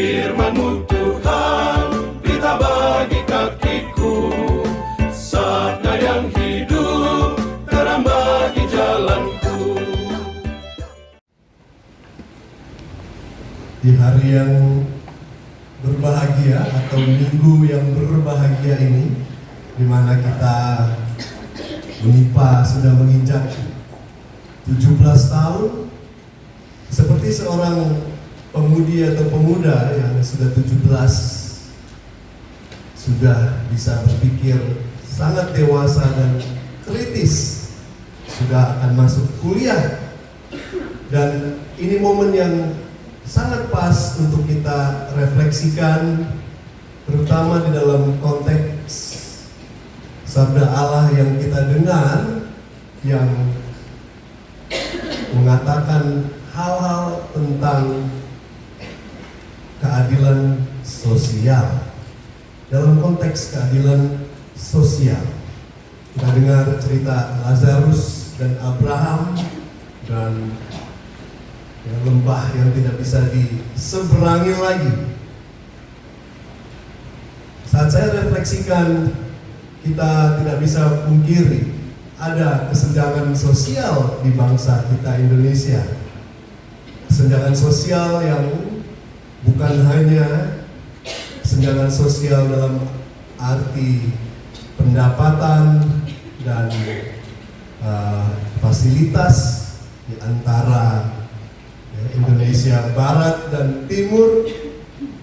Firman-Mu Tuhan, berita bagi kakiku, sabda yang hidup, terang bagi jalanku. Di hari yang berbahagia atau minggu yang berbahagia ini, di mana kita Unipa sudah menginjak 17 tahun, seperti seorang pemudi atau pemuda yang sudah 17 sudah bisa berpikir sangat dewasa dan kritis, sudah akan masuk kuliah, dan ini momen yang sangat pas untuk kita refleksikan, terutama di dalam konteks sabda Allah yang kita dengar, yang mengatakan hal-hal tentang keadilan sosial. Dalam konteks keadilan sosial, kita dengar cerita Lazarus dan Abraham dan lembah yang tidak bisa diseberangi lagi. Saat saya refleksikan, kita tidak bisa pungkiri ada kesenjangan sosial di bangsa kita Indonesia. Kesenjangan sosial yang bukan hanya kesenjangan sosial dalam arti pendapatan dan fasilitas di antara Indonesia Barat dan Timur,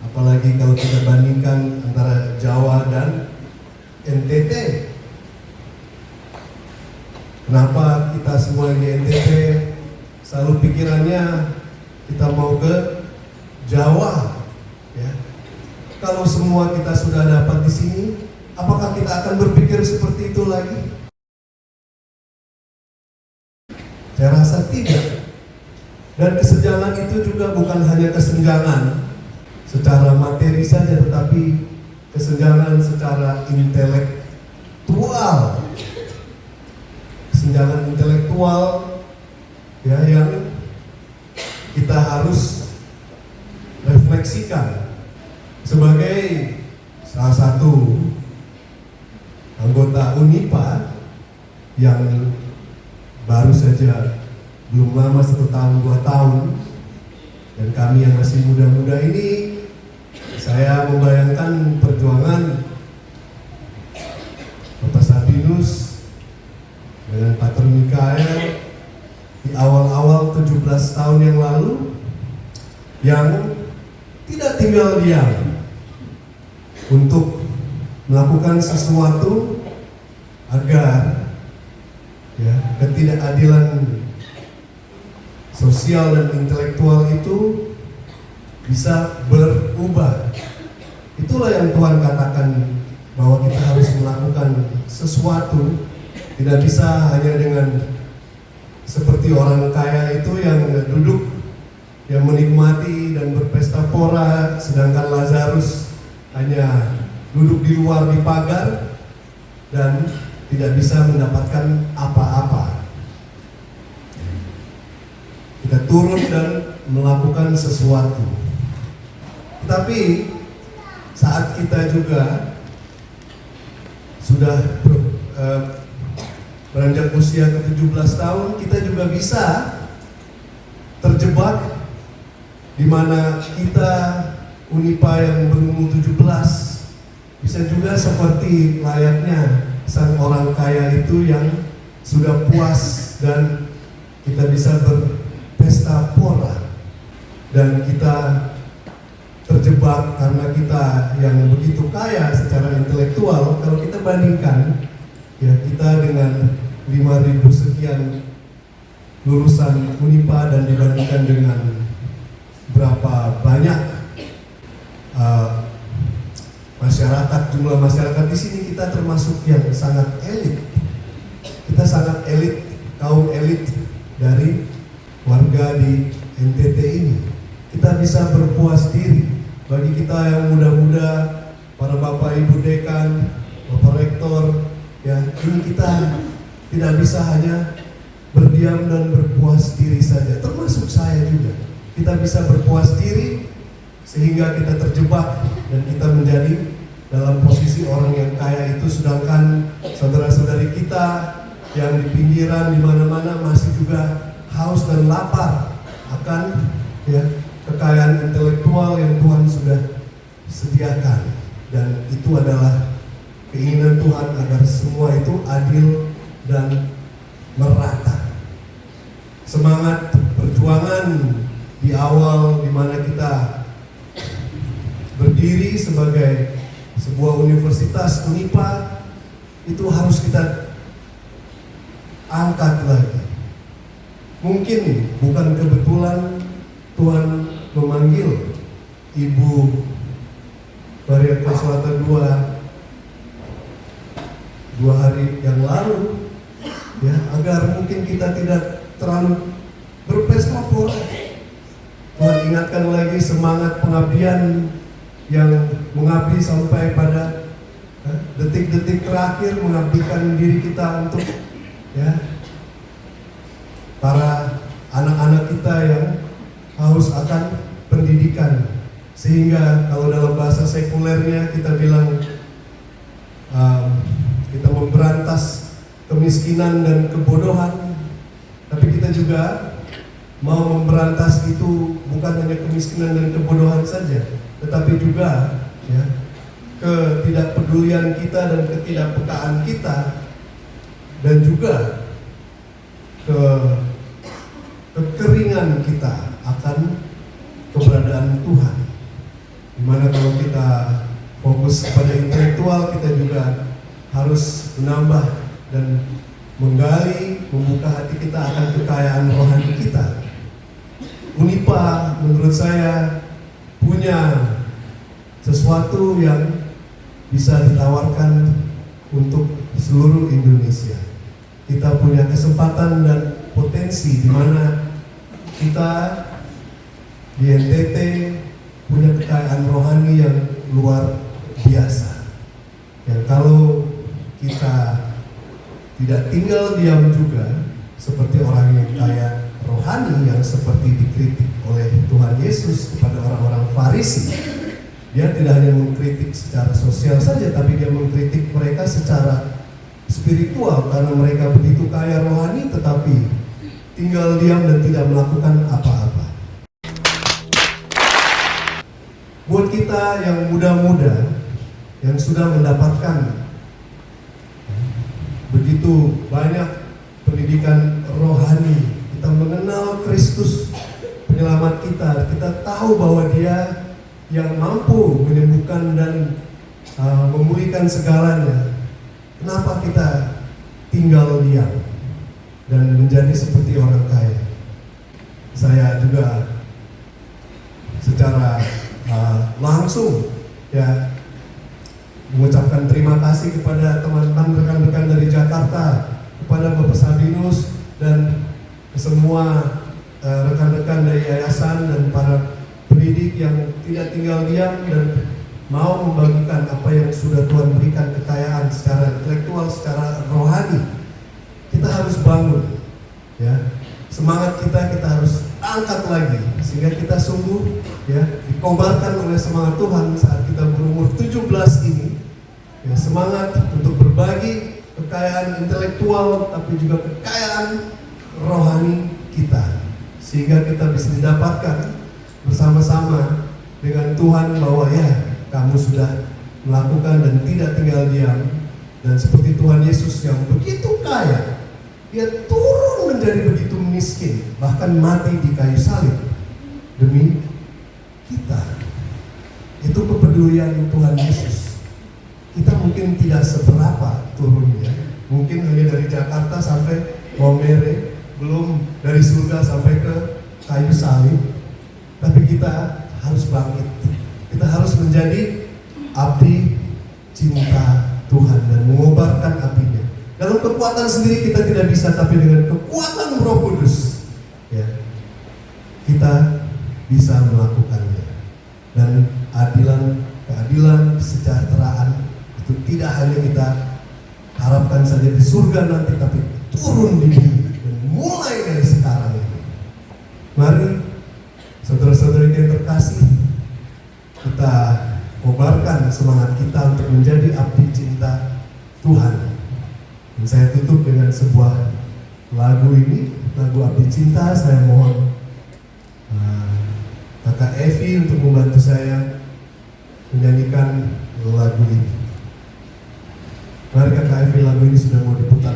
apalagi kalau kita bandingkan antara Jawa dan NTT. Kenapa kita semua di NTT selalu pikirannya kita mau ke Jawa, ya? Kalau semua kita sudah dapat di sini, apakah kita akan berpikir seperti itu lagi? Saya rasa tidak. Dan kesenjangan itu juga bukan hanya kesenjangan secara materi saja, tetapi kesenjangan secara intelektual. Kesenjangan intelektual, ya, yang kita harus refleksikan. Sebagai salah satu anggota Unipa yang baru saja belum lama 1 tahun 2 tahun, dan kami yang masih muda-muda ini, saya membayangkan perjuangan Bapak Sabinus dengan Pater Mikael di awal-awal 17 tahun yang lalu, yang tidak tinggal diam untuk melakukan sesuatu agar ketidakadilan sosial dan intelektual itu bisa berubah. Itulah yang Tuhan katakan, bahwa kita harus melakukan sesuatu. Tidak bisa hanya dengan seperti orang kaya itu yang duduk, yang menikmati dan berpesta pora, sedangkan Lazarus hanya duduk di luar di pagar dan tidak bisa mendapatkan apa-apa. Kita turun dan melakukan sesuatu. Tetapi saat kita juga sudah beranjak usia ke-17 tahun, kita juga bisa terjebak di mana kita Unipa yang berumur 17 bisa juga seperti layaknya sang orang kaya itu yang sudah puas, dan kita bisa berpesta pora, dan kita terjebak karena kita yang begitu kaya secara intelektual. Kalau kita bandingkan, ya, kita dengan 5.000 sekian lulusan Unipa dan dibandingkan dengan berapa banyak masyarakat, jumlah masyarakat di sini, kita termasuk yang sangat elit. Kita sangat elit, kaum elit dari warga di NTT ini. Kita bisa berpuas diri. Bagi kita yang muda-muda, para bapak ibu dekan, bapak rektor, ya, ini kita tidak bisa hanya berdiam dan berpuas diri saja. Termasuk saya juga. Kita bisa berpuas diri sehingga kita terjebak dan kita menjadi dalam posisi orang yang kaya itu, sedangkan saudara-saudari kita yang di pinggiran di mana-mana masih juga haus dan lapar akan kekayaan intelektual yang Tuhan sudah sediakan. Dan itu adalah keinginan Tuhan agar semua itu adil dan merata. Semangat perjuangan di awal di mana kita berdiri sebagai sebuah universitas Unipa itu harus kita angkat lagi. Mungkin bukan kebetulan Tuhan memanggil Ibu Maria Selatan dua hari yang lalu, agar mungkin kita tidak terlalu berpesta pora. Tuhan ingatkan lagi semangat pengabdian yang mengabdi sampai pada detik-detik terakhir, mengabdikan diri kita untuk para anak-anak kita yang haus akan pendidikan. Sehingga kalau dalam bahasa sekulernya kita bilang kita memberantas kemiskinan dan kebodohan, tapi kita juga mau memberantas itu bukan hanya kemiskinan dan kebodohan saja, tetapi juga ketidakpedulian kita dan ketidakpekaan kita, dan juga kekeringan kita akan keberadaan Tuhan. Dimana kalau kita fokus pada intelektual, kita juga harus menambah dan menggali, membuka hati kita akan kekayaan rohani kita. Unipa menurut saya punya sesuatu yang bisa ditawarkan untuk seluruh Indonesia. Kita punya kesempatan dan potensi di mana kita di NTT punya kekayaan rohani yang luar biasa. Yang kalau kita tidak tinggal diam juga seperti orang yang kaya rohani yang seperti dikritik oleh Tuhan Yesus kepada orang-orang Farisi. Dia tidak hanya mengkritik secara sosial saja, tapi dia mengkritik mereka secara spiritual karena mereka begitu kaya rohani tetapi tinggal diam dan tidak melakukan apa-apa. Buat kita yang muda-muda yang sudah mendapatkan begitu banyak pendidikan rohani, kita mengenal Kristus penyelamat kita, kita tahu bahwa Dia yang mampu menyembuhkan dan memulihkan segalanya. Kenapa kita tinggal diam dan menjadi seperti orang kaya? Saya juga secara langsung mengucapkan terima kasih kepada teman-teman rekan-rekan dari Jakarta, kepada Bapak Sabinus dan semua rekan-rekan dari yayasan dan para pendidik yang tidak tinggal diam dan mau membagikan apa yang sudah Tuhan berikan, kekayaan secara intelektual, secara rohani. Kita harus bangun, semangat kita harus angkat lagi sehingga kita sungguh dikobarkan oleh semangat Tuhan saat kita berumur 17 ini, semangat untuk berbagi kekayaan intelektual tapi juga kekayaan rohani kita, sehingga kita bisa didapatkan bersama-sama dengan Tuhan bahwa kamu sudah melakukan dan tidak tinggal diam. Dan seperti Tuhan Yesus yang begitu kaya, Dia turun menjadi begitu miskin, bahkan mati di kayu salib demi kita. Itu kepedulian Tuhan Yesus. Kita mungkin tidak seberapa turunnya, mungkin hanya dari Jakarta sampai Maumere, belum dari surga sampai ke kayu salib. Tapi kita harus bangkit. Kita harus menjadi abdi cinta Tuhan dan mengobarkan apinya. Dalam kekuatan sendiri kita tidak bisa, tapi dengan kekuatan Roh Kudus, kita bisa melakukannya. Dan keadilan, kesejahteraan itu tidak hanya kita harapkan saja di surga nanti, tapi turun di bumi dan mulai dari sekarang ini. Mari saudara-saudari yang terkasih, mengobarkan semangat kita untuk menjadi abdi cinta Tuhan. Dan saya tutup dengan sebuah lagu ini, lagu Abdi Cinta. Saya mohon Kakak Evi untuk membantu saya menyanyikan lagu ini. Mari Kakak Evi, lagu ini sudah mau diputar.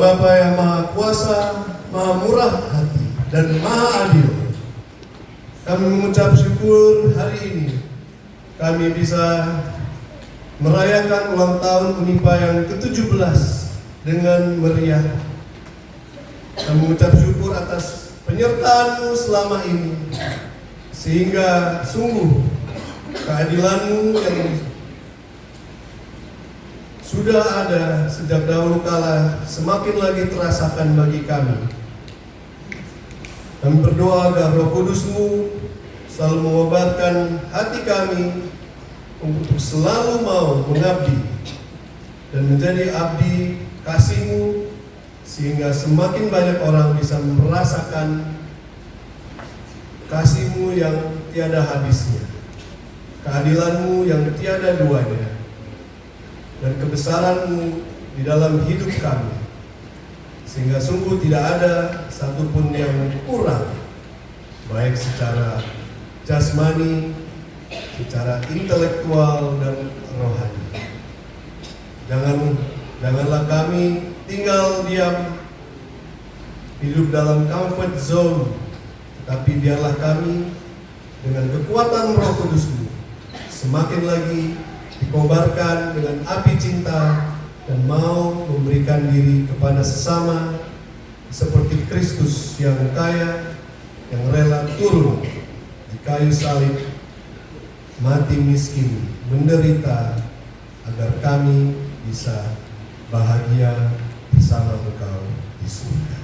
Bapa yang Maha Kuasa, Maha Murah Hati, dan Maha Adil, kami mengucap syukur hari ini kami bisa merayakan ulang tahun Unipa yang ke-17 dengan meriah. Kami mengucap syukur atas penyertaan-Mu selama ini, sehingga sungguh keadilan-Mu yang sudah ada sejak dahulu kala semakin lagi terasakan bagi kami. Kami berdoa agar Roh Kudus-Mu selalu mengobarkan hati kami untuk selalu mau mengabdi dan menjadi abdi kasih-Mu, sehingga semakin banyak orang bisa merasakan kasih-Mu yang tiada habisnya, keadilan-Mu yang tiada duanya, dan kebesaran-Mu di dalam hidup kami, sehingga sungguh tidak ada satupun yang kurang, baik secara jasmani, secara intelektual dan rohani. Janganlah kami tinggal diam, hidup dalam comfort zone, tetapi biarlah kami dengan kekuatan Roh Kudus-Mu semakin lagi dikobarkan dengan api cinta dan mau memberikan diri kepada sesama seperti Kristus yang kaya, yang rela turun di kayu salib, mati miskin, menderita, agar kami bisa bahagia bersama Engkau di surga.